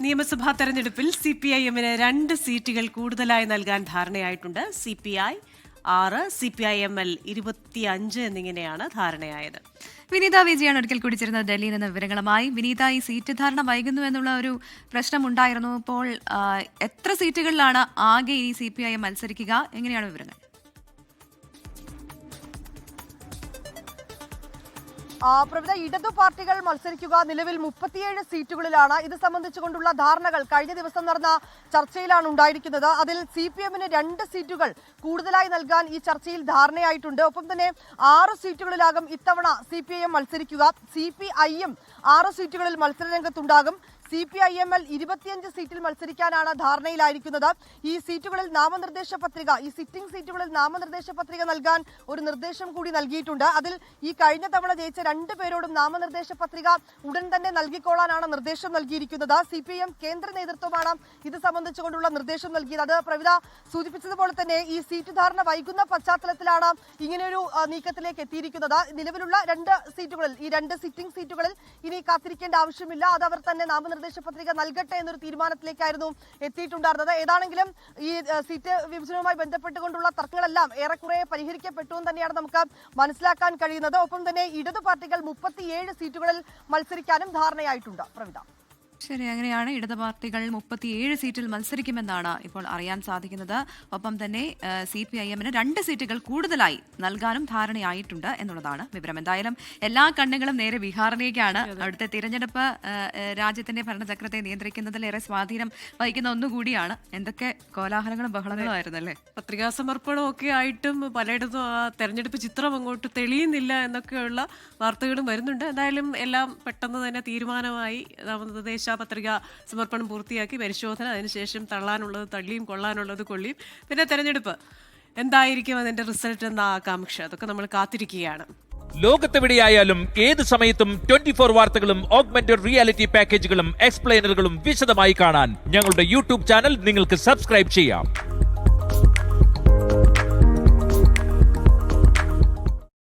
നിയമസഭാ തെരഞ്ഞെടുപ്പിൽ CPIM-ന് 2 സീറ്റുകൾ കൂടുതലായി നൽകാൻ ധാരണയായിട്ടുണ്ട്. CPI 6, CPIML 25 എന്നിങ്ങനെയാണ് ധാരണയായത്. വിനീത വിജയാണ് ഒരിക്കൽ കൂടി ചേരുന്നത് ഡൽഹിയിൽ നിന്ന് വിവരങ്ങളുമായി. വിനീത, ഈ സീറ്റ് ധാരണ വൈകുന്നു എന്നുള്ള ഒരു പ്രശ്നമുണ്ടായിരുന്നു. ഇപ്പോൾ എത്ര സീറ്റുകളിലാണ് ആകെ ഈ CPIM മത്സരിക്കുക? എങ്ങനെയാണ് വിവരങ്ങൾ? പ്രവിധ ഇടതു പാർട്ടികൾ മത്സരിക്കുക നിലവിൽ 37 സീറ്റുകളിലാണ്. ഇത് സംബന്ധിച്ചുകൊണ്ടുള്ള ധാരണകൾ കഴിഞ്ഞ ദിവസം നടന്ന ചർച്ചയിലാണ് ഉണ്ടായിരിക്കുന്നത്. അതിൽ CPM-ന് 2 സീറ്റുകൾ കൂടുതലായി നൽകാൻ ഈ ചർച്ചയിൽ ധാരണയായിട്ടുണ്ട്. ഒപ്പം തന്നെ 6 സീറ്റുകളിലാകും ഇത്തവണ CPIM മത്സരിക്കുക. CPI-യും 6 സീറ്റുകളിൽ മത്സരരംഗത്തുണ്ടാകും. CPIML 25 സീറ്റിൽ മത്സരിക്കാനാണ് ധാരണയിലായിരിക്കുന്നത്. ഈ സീറ്റുകളിൽ നാമനിർദ്ദേശ പത്രിക, ഈ സിറ്റിംഗ് സീറ്റുകളിൽ നാമനിർദ്ദേശ പത്രിക നൽകാൻ ഒരു നിർദ്ദേശം കൂടി നൽകിയിട്ടുണ്ട്. അതിൽ ഈ കഴിഞ്ഞ തവണ ജയിച്ച 2 പേരോടും നാമനിർദ്ദേശ പത്രിക ഉടൻ തന്നെ നൽകിക്കൊള്ളാനാണ് നിർദ്ദേശം നൽകിയിരിക്കുന്നത്. CPIM കേന്ദ്ര നേതൃത്വമാണ് ഇത് സംബന്ധിച്ചുകൊണ്ടുള്ള നിർദ്ദേശം നൽകിയത്. അത് പ്രവിധ സൂചിപ്പിച്ചതുപോലെ തന്നെ ഈ സീറ്റ് ധാരണ വൈകുന്ന പശ്ചാത്തലത്തിലാണ് ഇങ്ങനെയൊരു നീക്കത്തിലേക്ക് എത്തിയിരിക്കുന്നത്. നിലവിലുള്ള 2 സീറ്റുകളിൽ, ഈ 2 സിറ്റിംഗ് സീറ്റുകളിൽ ഇനി കാത്തിരിക്കേണ്ട ആവശ്യമില്ല. അത് അവർ തന്നെ നാമനിർദ്ദേശ പത്രിക നൽകട്ടെ എന്നൊരു തീരുമാനത്തിലേക്കായിരുന്നു എത്തിയിട്ടുണ്ടായിരുന്നത്. ഏതാണെങ്കിലും ഈ സീറ്റ് വിഭജനവുമായി ബന്ധപ്പെട്ടുകൊണ്ടുള്ള തർക്കങ്ങളെല്ലാം ഏറെക്കുറെ പരിഹരിക്കപ്പെട്ടു എന്ന് തന്നെയാണ് നമുക്ക് മനസ്സിലാക്കാൻ കഴിയുന്നത്. ഒപ്പം തന്നെ ഇടതു പാർട്ടികൾ 37 സീറ്റുകളിൽ മത്സരിക്കാനും ധാരണയായിട്ടുണ്ട്. പ്രവിധ, ശരി, അങ്ങനെയാണ്. ഇടത് പാർട്ടികൾ 37 സീറ്റിൽ മത്സരിക്കുമെന്നാണ് ഇപ്പോൾ അറിയാൻ സാധിക്കുന്നത്. ഒപ്പം തന്നെ CPIM-ന് 2 സീറ്റുകൾ കൂടുതലായി നൽകാനും ധാരണയായിട്ടുണ്ട് എന്നുള്ളതാണ് വിവരം. എന്തായാലും എല്ലാ കണ്ണുകളും നേരെ ബീഹാറിലേക്കാണ്. അവിടുത്തെ തിരഞ്ഞെടുപ്പ് രാജ്യത്തിന്റെ ഭരണചക്രത്തെ നിയന്ത്രിക്കുന്നതിലേറെ സ്വാധീനം വഹിക്കുന്ന ഒന്നുകൂടിയാണ്. എന്തൊക്കെ കോലാഹലങ്ങളും ബഹളങ്ങളും ആയിരുന്നല്ലേ. പത്രികാ സമർപ്പണം ഒക്കെ ആയിട്ടും പലയിടത്തും ആ തെരഞ്ഞെടുപ്പ് ചിത്രം അങ്ങോട്ട് തെളിയുന്നില്ല എന്നൊക്കെയുള്ള വാർത്തകളും വരുന്നുണ്ട്. എന്തായാലും എല്ലാം പെട്ടെന്ന് തന്നെ തീരുമാനമായി. നാമനിർദ്ദേശ പത്രിക സമർപ്പണം പൂർത്തിയാക്കി, പരിശോധന, അതിനുശേഷം തള്ളാനുള്ളത് തള്ളിയും കൊള്ളാനുള്ളത് കൊള്ളിയും. പിന്നെ തെരഞ്ഞെടുപ്പ് എന്തായിരിക്കും അതിന്റെ റിസൾട്ട് എന്ന ആകാംക്ഷ, അതൊക്കെ നമ്മൾ കാത്തിരിക്കുകയാണ്. ലോകത്തെവിടെയായാലും ഏത് സമയത്തും 24 വാർത്തകളും ഓഗ്മെന്റഡ് റിയാലിറ്റി പാക്കേജുകളും എക്സ്പ്ലെയിനറുകളും വിശദമായി കാണാൻ ഞങ്ങളുടെ YouTube ചാനൽ നിങ്ങൾക്ക് സബ്സ്ക്രൈബ് ചെയ്യാം.